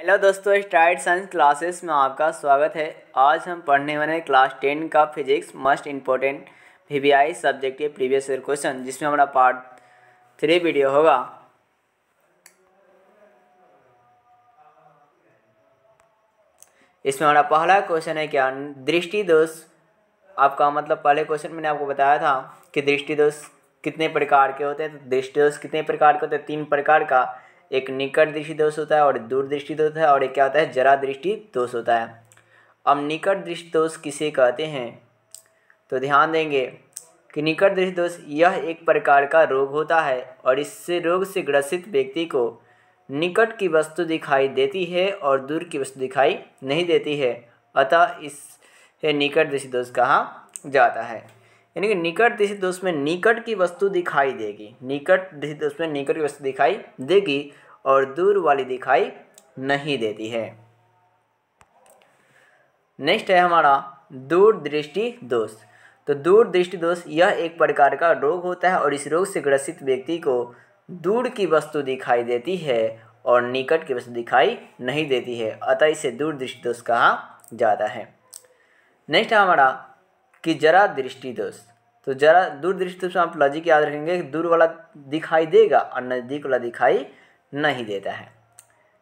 Hello दोस्तों, start science classes में आपका स्वागत है। आज हम पढ़ने वाले हैं क्लास 10 का physics must important VVI subject के प्रीवियस ईयर क्वेश्चन, जिसमें हमारा पार्ट 3 वीडियो होगा। इसमें हमारा पहला क्वेश्चन है क्या, दृष्टि दोष। आपका मतलब पहले क्वेश्चन मैंने आपको बताया था कि दृष्टि दोष कितने प्रकार के होते हैं। तो दृष्टि दोष कितने प्रकार के होते हैं? 3 प्रकार का। एक निकट दृष्टि दोष होता है और दूर दृष्टि दोष है, और एक क्या होता है, जरा दृष्टि दोष होता है। अब निकट दृष्टि दोष किसे कहते हैं? तो ध्यान देंगे कि निकट दृष्टि दोष यह एक प्रकार का रोग होता है और इससे रोग से ग्रसित व्यक्ति को निकट की वस्तु दिखाई देती है और दूर की वस्तु दिखाई नहीं देती है, अतः इसे निकट दृष्टि दोष कहा जाता है। यानी कि निकट दृष्टि दोष में निकट की वस्तु दिखाई देगी, निकट दृष्टि दोष में निकट की वस्तु दिखाई देगी और दूर वाली दिखाई नहीं देती है। नेक्स्ट है हमारा दूर दृष्टि दोष। तो दूर दृष्टि दोष यह एक प्रकार का रोग होता है और इस रोग से ग्रसित व्यक्ति को दूर की वस्तु दिखाई देती है और निकट की वस्तु दिखाई नहीं देती है, अतः इसे दूर दृष्टि दोष कहा जाता है। नेक्स्ट है हमारा कि जरा दृष्टि दोष। तो जरा दूर दृष्टि दोष में आप लॉजिक याद रखेंगे कि दूर वाला दिखाई देगा और नज़दीक वाला दिखाई नहीं देता है।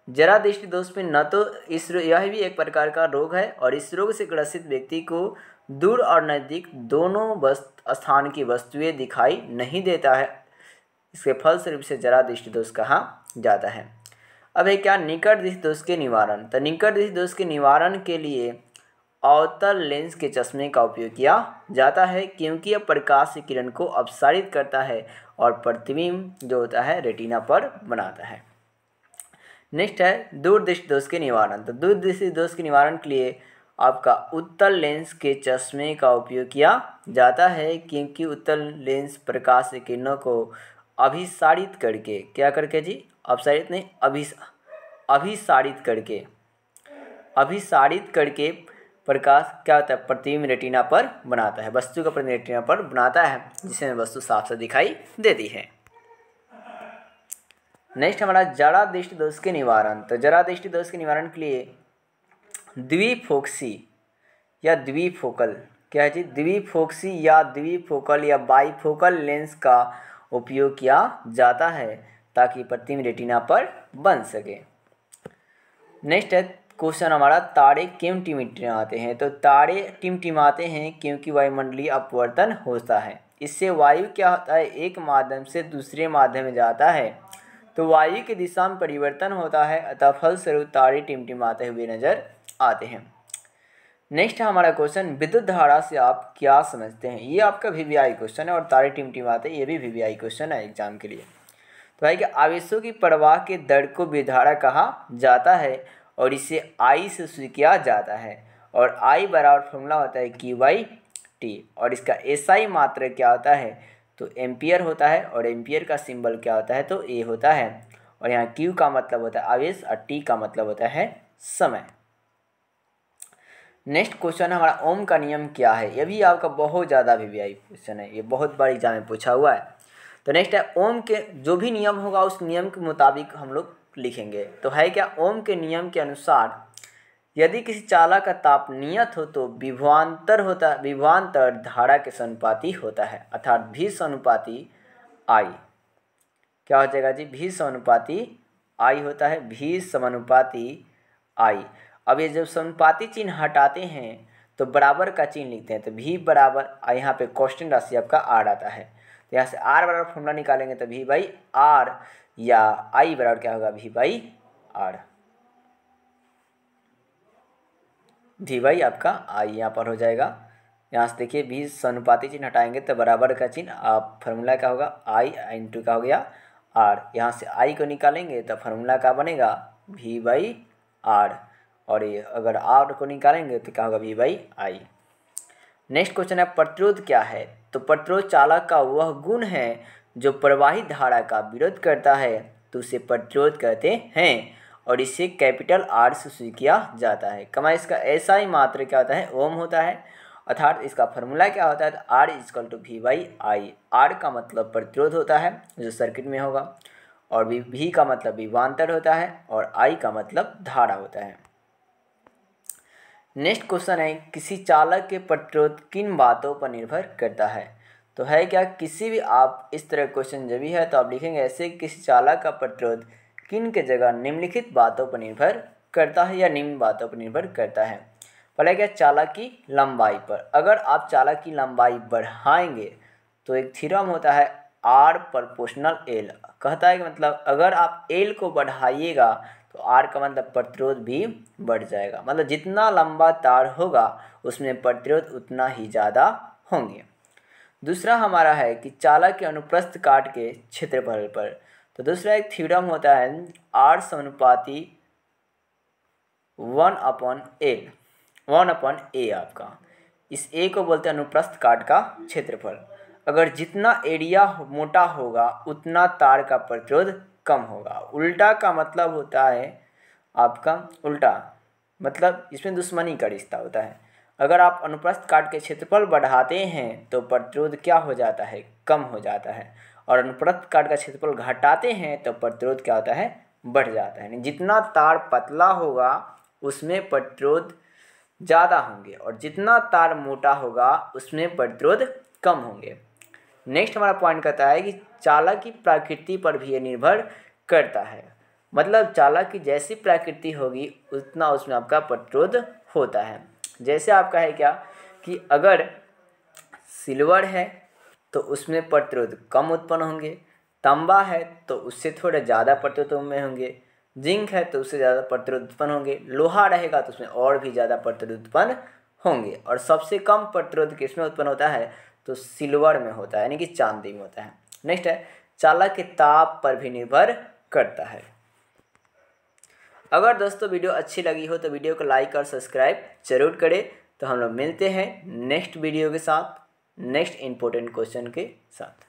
जरा दृष्टि दोष में न तो यह भी एक प्रकार का रोग है और इस रोग से ग्रसित व्यक्ति को दूर और नज़दीक दोनों स्थान की वस्तुएं दिखाई नहीं देता है, इसके फलस्वरूप से जरा दृष्टि दोष कहा जाता है। अब है क्या, निकट दृष्टि दोष के निवारण। तो निकट दृष्टि दोष के निवारण के लिए अवतल लेंस के चश्मे का उपयोग किया जाता है, क्योंकि यह प्रकाश की किरण को अपसारित करता है और प्रतिबिंब जो होता है रेटिना पर बनाता है। नेक्स्ट है दूर दृष्टि दोष के निवारण। तो दूर दृष्टि दोष के निवारण के लिए आपका उत्तल लेंस के चश्मे का उपयोग किया जाता है, क्योंकि उत्तल लेंस प्रकाश की किरणों को अभिसारित करके, क्या करके जी, अपसारित नहीं, अभिसारित करके प्रकाश क्या होता है, प्रतिबिंब रेटिना पर बनाता है, वस्तु का प्रतिबिंब रेटिना पर बनाता है, जिसमें वस्तु साफ से दिखाई देती है। नेक्स्ट हमारा जरा दृष्टि दोष के निवारण। तो जरा दृष्टि दोष के निवारण के लिए द्विफोक्सी या द्विफोकल, क्या है जी, द्विफोक्सी या द्विफोकल या बाईफोकल लेंस का उपयोग किया जाता है ताकि प्रतिबिंब रेटिना पर बन सके। नेक्स्ट है क्वेश्चन हमारा, तारे क्यों टिमटिमाते हैं? तो तारे टिमटिमाते हैं क्योंकि वायुमंडलीय अपवर्तन होता है। इससे वायु क्या होता है, एक माध्यम से दूसरे माध्यम में जाता है तो वायु की दिशा में परिवर्तन होता है, अतः फलस्वरूप तारे टिमटिमाते हुए नजर आते हैं। नेक्स्ट हमारा क्वेश्चन, विद्युत धारा से आप क्या समझते हैं? ये आपका वीवीआई क्वेश्चन है और तारे टिमटिमाते ये भी वीवीआई क्वेश्चन है एग्जाम के लिए। तो है कि आवेशों की प्रवाह के दर को विद्युत धारा कहा जाता है और इसे आई से सूचित किया जाता है और आई बराबर फॉर्मूला होता है Q/T और इसका SI मात्रक क्या होता है, तो एम्पियर होता है और एम्पियर का सिंबल क्या होता है, तो A होता है और यहाँ Q का मतलब होता है आवेश और T का मतलब होता है समय। नेक्स्ट क्वेश्चन हमारा, ओम का नियम क्या है? यह भी आपका बहुत ज़्यादा वीवीआई क्वेश्चन है, ये बहुत बार एग्जाम में पूछा हुआ है। तो नेक्स्ट है, ओम के जो भी नियम होगा उस नियम के मुताबिक हम लोग लिखेंगे। तो है क्या, ओम के नियम के अनुसार यदि किसी चालक का ताप नियत हो तो विभवांतर धारा के समानुपाती होता है, अर्थात V समानुपाती I। क्या हो जाएगा जी, V समानुपाती I होता है, V समानुपाती I। अब ये जब समानुपाती चिन्ह हटाते हैं तो बराबर का चिन्ह लिखते हैं, तो V बराबर, यहाँ पे कांस्टेंट राशि आपका R आता है, तो यहाँ से R बराबर फॉर्मूला निकालेंगे तो V/R या I बराबर क्या होगा, V/R। V आपका I यहाँ पर हो जाएगा। यहाँ से देखिए V समानुपाती चिन्ह हटाएंगे तो बराबर का चिन्ह, आप फार्मूला क्या होगा, I इंटू का हो गया R। यहाँ से I को निकालेंगे तो फार्मूला क्या बनेगा, V/R और ये अगर R को निकालेंगे तो क्या होगा, V/I। नेक्स्ट क्वेश्चन है, प्रतिरोध क्या है? तो प्रतिरोध चालक का वह गुण है जो प्रवाहित धारा का विरोध करता है, तो उसे प्रतिरोध कहते हैं और इसे कैपिटल R से सूचित किया जाता है। कमा इसका SI मात्र क्या होता है, ओम होता है, अर्थात इसका फार्मूला क्या होता है, तो R = V/I। R का मतलब प्रतिरोध होता है जो सर्किट में होगा और भी का मतलब विभवांतर होता है और आई का मतलब धारा होता है। नेक्स्ट क्वेश्चन है, किसी चालक के प्रतिरोध किन बातों पर निर्भर करता है। तो है क्या, किसी भी आप इस तरह क्वेश्चन जब भी है तो आप लिखेंगे ऐसे, किसी चालक का प्रतिरोध किन के जगह निम्नलिखित बातों पर निर्भर करता है या निम्न बातों पर निर्भर करता है। पहले क्या, चालक की लंबाई पर। अगर आप चालक की लंबाई बढ़ाएंगे तो एक थ्योरम होता है R प्रोपोर्शनल L, कहता है कि मतलब अगर आप L को बढ़ाइएगा तो R का मतलब प्रतिरोध भी बढ़ जाएगा, मतलब जितना लंबा तार होगा उसमें प्रतिरोध उतना ही ज़्यादा होंगे। दूसरा हमारा है कि चालक के अनुप्रस्थ काट के क्षेत्रफल पर। तो दूसरा एक थ्योरम होता है R समानुपाती 1/L 1/A आपका। इस A को बोलते हैं अनुप्रस्थ काट का क्षेत्रफल। अगर जितना एरिया मोटा होगा उतना तार का प्रतिरोध कम होगा। उल्टा का मतलब होता है आपका उल्टा, मतलब इसमें दुश्मनी का रिश्ता होता है। अगर आप अनुप्रस्थ काट के क्षेत्रफल बढ़ाते हैं तो प्रतिरोध क्या हो जाता है, कम हो जाता है, और अनुप्रस्थ काट का क्षेत्रफल घटाते हैं तो प्रतिरोध क्या होता है, बढ़ जाता है। जितना तार पतला होगा उसमें प्रतिरोध ज़्यादा होंगे और जितना तार मोटा होगा उसमें प्रतिरोध कम होंगे। नेक्स्ट हमारा पॉइंट कहता है कि चालक की प्रकृति पर भी ये निर्भर करता है, मतलब चालक की जैसी प्रकृति होगी उतना उसमें आपका प्रतिरोध होता है। जैसे आपका है क्या कि अगर सिल्वर है तो उसमें प्रतिरोध कम उत्पन्न होंगे, तांबा है तो उससे थोड़े ज़्यादा प्रतिरोध में होंगे, जिंक है तो उससे ज़्यादा प्रतिरोध उत्पन्न होंगे, लोहा रहेगा तो उसमें और भी ज़्यादा प्रतिरोध उत्पन्न होंगे, और सबसे कम प्रतिरोध किसमें उत्पन्न होता है, तो सिल्वर में होता है, यानी कि चांदी में होता है। नेक्स्ट है, चालक के ताप पर भी निर्भर करता है। अगर दोस्तों वीडियो अच्छी लगी हो तो वीडियो को लाइक और सब्सक्राइब जरूर करें। तो हम लोग मिलते हैं नेक्स्ट वीडियो के साथ, नेक्स्ट इंपॉर्टेंट क्वेश्चन के साथ।